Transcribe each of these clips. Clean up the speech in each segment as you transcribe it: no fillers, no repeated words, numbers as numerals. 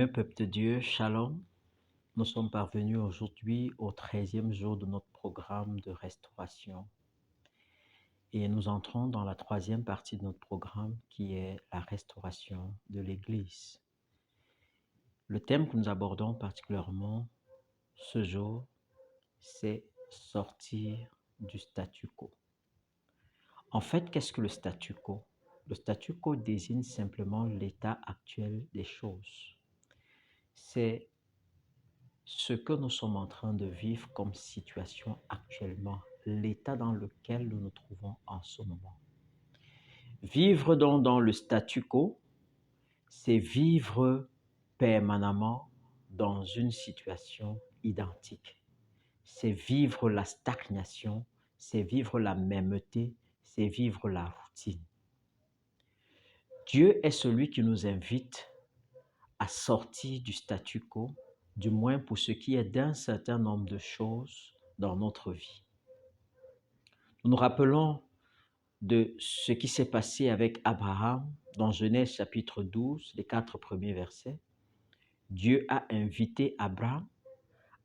Bien-aimé peuple de Dieu, Shalom. Nous sommes parvenus aujourd'hui au 13e jour de notre programme de restauration. Et nous entrons dans la troisième partie de notre programme qui est la restauration de l'Église. Le thème que nous abordons particulièrement ce jour, c'est sortir du statu quo. En fait, qu'est-ce que le statu quo? Le statu quo désigne simplement l'état actuel des choses. C'est ce que nous sommes en train de vivre comme situation actuellement, l'état dans lequel nous nous trouvons en ce moment. Vivre donc dans le statu quo, c'est vivre permanemment dans une situation identique. C'est vivre la stagnation, c'est vivre la mêmeté, c'est vivre la routine. Dieu est celui qui nous invite à sortir du statu quo, du moins pour ce qui est d'un certain nombre de choses dans notre vie. Nous nous rappelons de ce qui s'est passé avec Abraham dans Genèse chapitre 12, les 4 premiers versets. Dieu a invité Abraham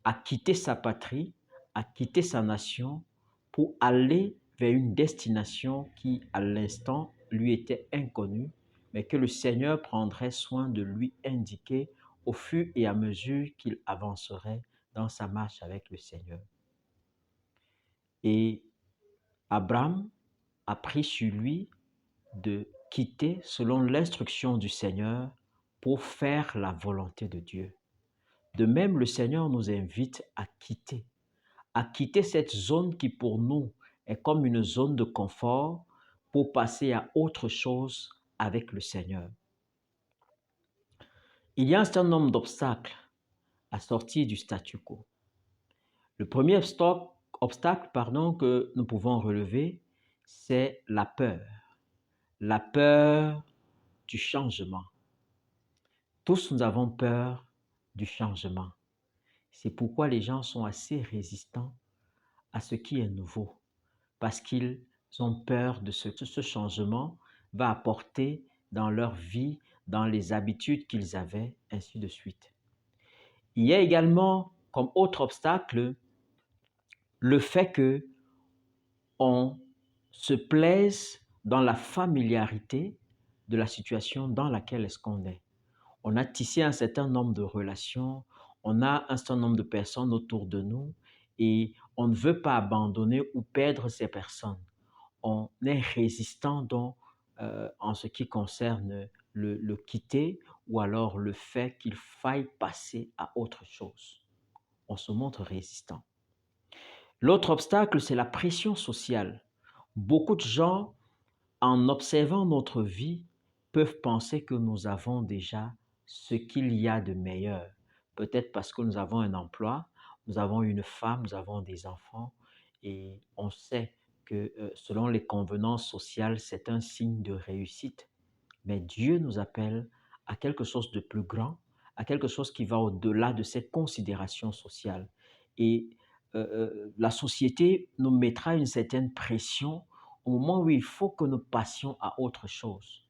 à quitter sa patrie, à quitter sa nation pour aller vers une destination qui, à l'instant, lui était inconnue, mais que le Seigneur prendrait soin de lui indiquer au fur et à mesure qu'il avancerait dans sa marche avec le Seigneur. Et Abraham a pris sur lui de quitter selon l'instruction du Seigneur pour faire la volonté de Dieu. De même, le Seigneur nous invite à quitter cette zone qui pour nous est comme une zone de confort pour passer à autre chose avec le Seigneur. Il y a un certain nombre d'obstacles à sortir du statu quo. Le premier obstacle que nous pouvons relever, c'est la peur. La peur du changement. Tous nous avons peur du changement. C'est pourquoi les gens sont assez résistants à ce qui est nouveau, parce qu'ils ont peur de ce que ce changement va apporter dans leur vie, dans les habitudes qu'ils avaient, ainsi de suite. Il y a également comme autre obstacle le fait que on se plaise dans la familiarité de la situation dans laquelle est-ce qu'on est. On a tissé un certain nombre de relations, on a un certain nombre de personnes autour de nous et on ne veut pas abandonner ou perdre ces personnes. On est résistant donc en ce qui concerne le quitter ou alors le fait qu'il faille passer à autre chose. On se montre résistant. L'autre obstacle, c'est la pression sociale. Beaucoup de gens, en observant notre vie, peuvent penser que nous avons déjà ce qu'il y a de meilleur. Peut-être parce que nous avons un emploi, nous avons une femme, nous avons des enfants et on sait que selon les convenances sociales, c'est un signe de réussite. Mais Dieu nous appelle à quelque chose de plus grand, à quelque chose qui va au-delà de ces considérations sociales. Et la société nous mettra une certaine pression au moment où il faut que nous passions à autre chose.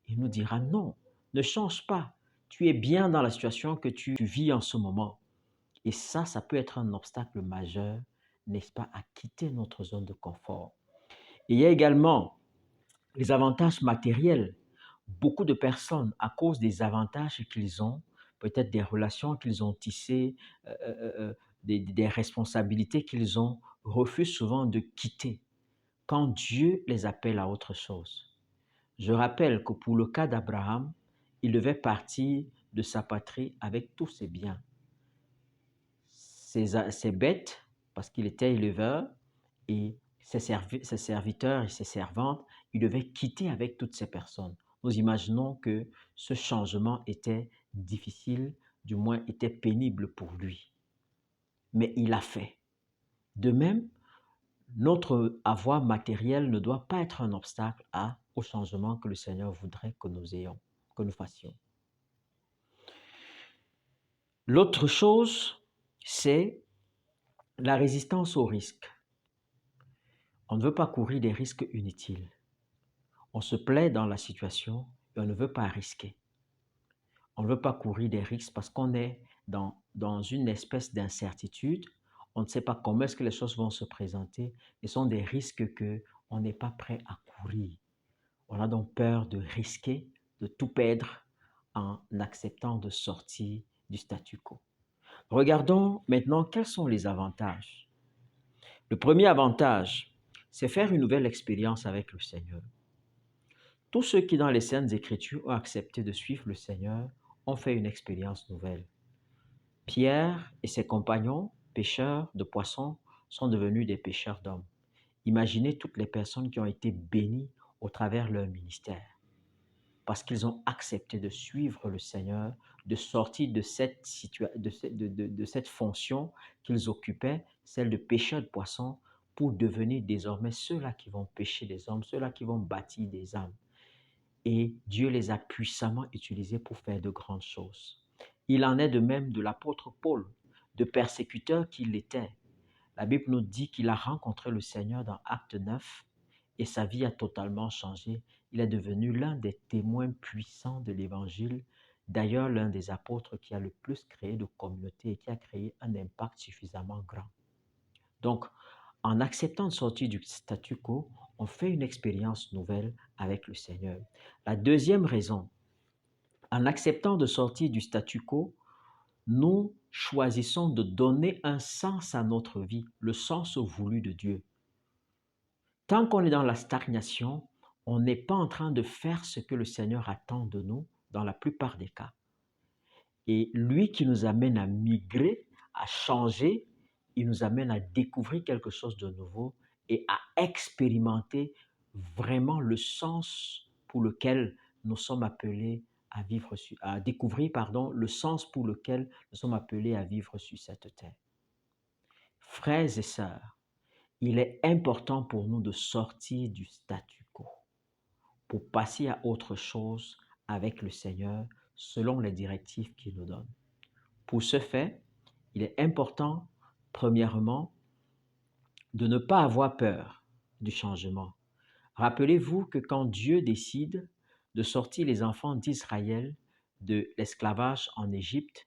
Il nous dira non, ne change pas. Tu es bien dans la situation que tu vis en ce moment. Et ça peut être un obstacle majeur, n'est-ce pas, à quitter notre zone de confort. Et il y a également les avantages matériels. Beaucoup de personnes, à cause des avantages qu'ils ont, peut-être des relations qu'ils ont tissées, des responsabilités qu'ils ont, refusent souvent de quitter quand Dieu les appelle à autre chose. Je rappelle que pour le cas d'Abraham, il devait partir de sa patrie avec tous ses biens. Ses bêtes, parce qu'il était éleveur, et ses serviteurs et ses servantes, il devait quitter avec toutes ces personnes. Nous imaginons que ce changement était difficile, du moins était pénible pour lui. Mais il l'a fait. De même, notre avoir matériel ne doit pas être un obstacle au changement que le Seigneur voudrait que nous ayons, que nous fassions. L'autre chose, c'est la résistance au risque. On ne veut pas courir des risques inutiles. On se plaît dans la situation et on ne veut pas risquer. On ne veut pas courir des risques parce qu'on est dans une espèce d'incertitude. On ne sait pas comment est-ce que les choses vont se présenter. Ce sont des risques qu'on n'est pas prêt à courir. On a donc peur de risquer, de tout perdre en acceptant de sortir du statu quo. Regardons maintenant quels sont les avantages. Le premier avantage, c'est faire une nouvelle expérience avec le Seigneur. Tous ceux qui, dans les Saintes Écritures, ont accepté de suivre le Seigneur ont fait une expérience nouvelle. Pierre et ses compagnons, pêcheurs de poissons, sont devenus des pêcheurs d'hommes. Imaginez toutes les personnes qui ont été bénies au travers de leur ministère, parce qu'ils ont accepté de suivre le Seigneur, de sortir de cette fonction qu'ils occupaient, celle de pêcheur de poissons, pour devenir désormais ceux-là qui vont pêcher des hommes, ceux-là qui vont bâtir des âmes. Et Dieu les a puissamment utilisés pour faire de grandes choses. Il en est de même de l'apôtre Paul, de persécuteur qu'il était. La Bible nous dit qu'il a rencontré le Seigneur dans Acte 9 et sa vie a totalement changé. Il est devenu l'un des témoins puissants de l'Évangile, d'ailleurs l'un des apôtres qui a le plus créé de communautés et qui a créé un impact suffisamment grand. Donc, en acceptant de sortir du statu quo, on fait une expérience nouvelle avec le Seigneur. La deuxième raison, en acceptant de sortir du statu quo, nous choisissons de donner un sens à notre vie, le sens voulu de Dieu. Tant qu'on est dans la stagnation, on n'est pas en train de faire ce que le Seigneur attend de nous dans la plupart des cas. Et lui qui nous amène à migrer, à changer, il nous amène à découvrir quelque chose de nouveau et à expérimenter vraiment le sens pour lequel nous sommes appelés à vivre, à découvrir, le sens pour lequel nous sommes appelés à vivre sur cette terre. Frères et sœurs, il est important pour nous de sortir du statu quo pour passer à autre chose avec le Seigneur selon les directives qu'il nous donne. Pour ce fait, il est important, premièrement, de ne pas avoir peur du changement. Rappelez-vous que quand Dieu décide de sortir les enfants d'Israël de l'esclavage en Égypte,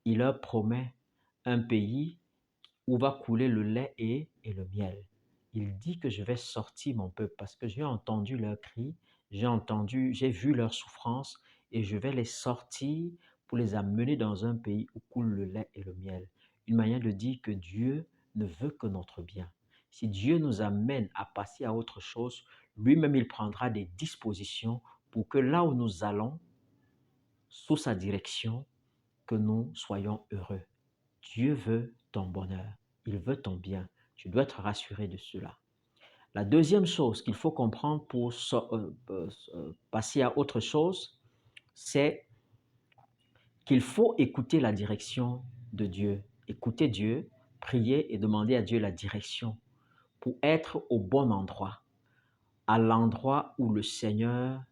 il leur promet un pays où va couler le lait et le miel. Il dit que je vais sortir mon peuple parce que j'ai entendu leurs cris, j'ai vu leur souffrance et je vais les sortir pour les amener dans un pays où coule le lait et le miel. Une manière de dire que Dieu ne veut que notre bien. Si Dieu nous amène à passer à autre chose, lui-même il prendra des dispositions pour que là où nous allons, sous sa direction, que nous soyons heureux. Dieu veut ton bonheur, il veut ton bien. Tu dois être rassuré de cela. La deuxième chose qu'il faut comprendre pour passer à autre chose, c'est qu'il faut écouter la direction de Dieu. Écouter Dieu, prier et demander à Dieu la direction pour être au bon endroit, à l'endroit où le Seigneur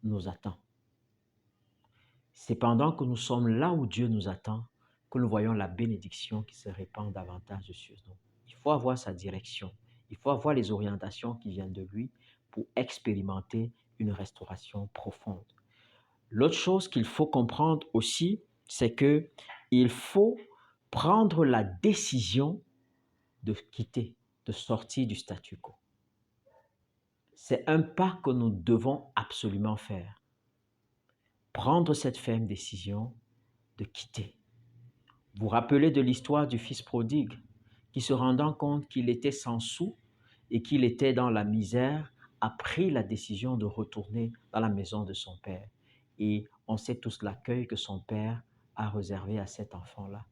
nous attend. C'est pendant que nous sommes là où Dieu nous attend que nous voyons la bénédiction qui se répand davantage sur nous. Il faut avoir sa direction. Il faut avoir les orientations qui viennent de lui pour expérimenter une restauration profonde. L'autre chose qu'il faut comprendre aussi, c'est que il faut prendre la décision de quitter, de sortir du statu quo. C'est un pas que nous devons absolument faire. Prendre cette ferme décision de quitter. Vous vous rappelez de l'histoire du fils prodigue qui, se rendant compte qu'il était sans sou et qu'il était dans la misère, a pris la décision de retourner dans la maison de son père. Et on sait tous l'accueil que son père a réservé à cet enfant-là.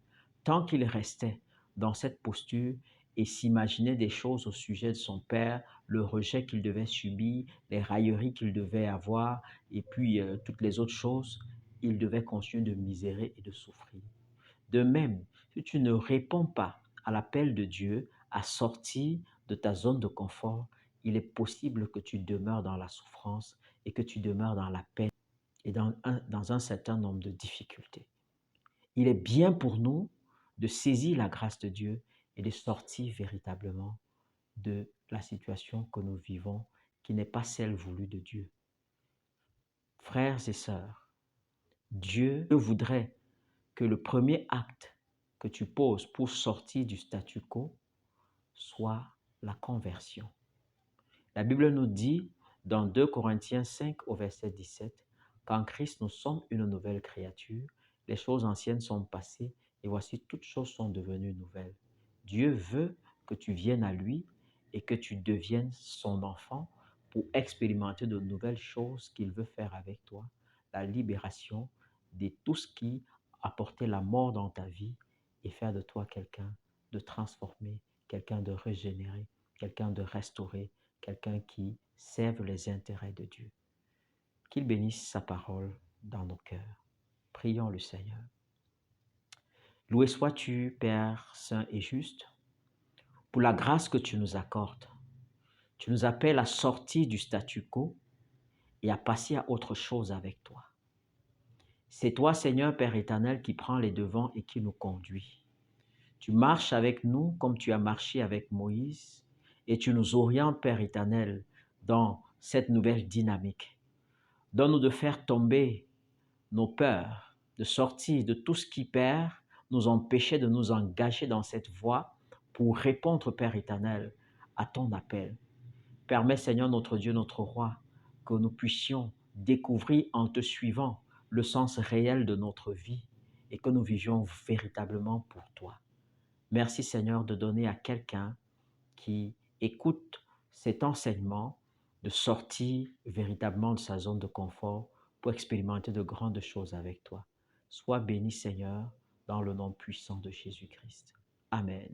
Tant qu'il restait dans cette posture et s'imaginait des choses au sujet de son père, le rejet qu'il devait subir, les railleries qu'il devait avoir, et puis toutes les autres choses, il devait continuer de misérer et de souffrir. De même, si tu ne réponds pas à l'appel de Dieu à sortir de ta zone de confort, il est possible que tu demeures dans la souffrance et que tu demeures dans la peine et dans un certain nombre de difficultés. Il est bien pour nous de saisir la grâce de Dieu et de sortir véritablement de la situation que nous vivons, qui n'est pas celle voulue de Dieu. Frères et sœurs, Dieu voudrait que le premier acte que tu poses pour sortir du statu quo soit la conversion. La Bible nous dit dans 2 Corinthiens 5 au verset 17 qu'en Christ nous sommes une nouvelle créature, les choses anciennes sont passées et voici toutes choses sont devenues nouvelles. Dieu veut que tu viennes à lui et que tu deviennes son enfant pour expérimenter de nouvelles choses qu'il veut faire avec toi, la libération de tout ce qui apportait la mort dans ta vie et faire de toi quelqu'un de transformé, quelqu'un de régénéré, quelqu'un de restauré, quelqu'un qui serve les intérêts de Dieu. Qu'il bénisse sa parole dans nos cœurs. Prions le Seigneur. Loué sois-tu, Père saint et juste, pour la grâce que tu nous accordes. Tu nous appelles à sortir du statu quo et à passer à autre chose avec toi. C'est toi, Seigneur Père éternel, qui prends les devants et qui nous conduit. Tu marches avec nous comme tu as marché avec Moïse et tu nous orientes, Père éternel, dans cette nouvelle dynamique. Donne-nous de faire tomber nos peurs, de sortir de tout ce qui, Père, nous empêchait de nous engager dans cette voie pour répondre, Père éternel, à ton appel. Permets, Seigneur, notre Dieu, notre Roi, que nous puissions découvrir en te suivant le sens réel de notre vie et que nous vivions véritablement pour toi. Merci, Seigneur, de donner à quelqu'un qui écoute cet enseignement de sortir véritablement de sa zone de confort pour expérimenter de grandes choses avec toi. Sois béni, Seigneur, dans le nom puissant de Jésus-Christ. Amen.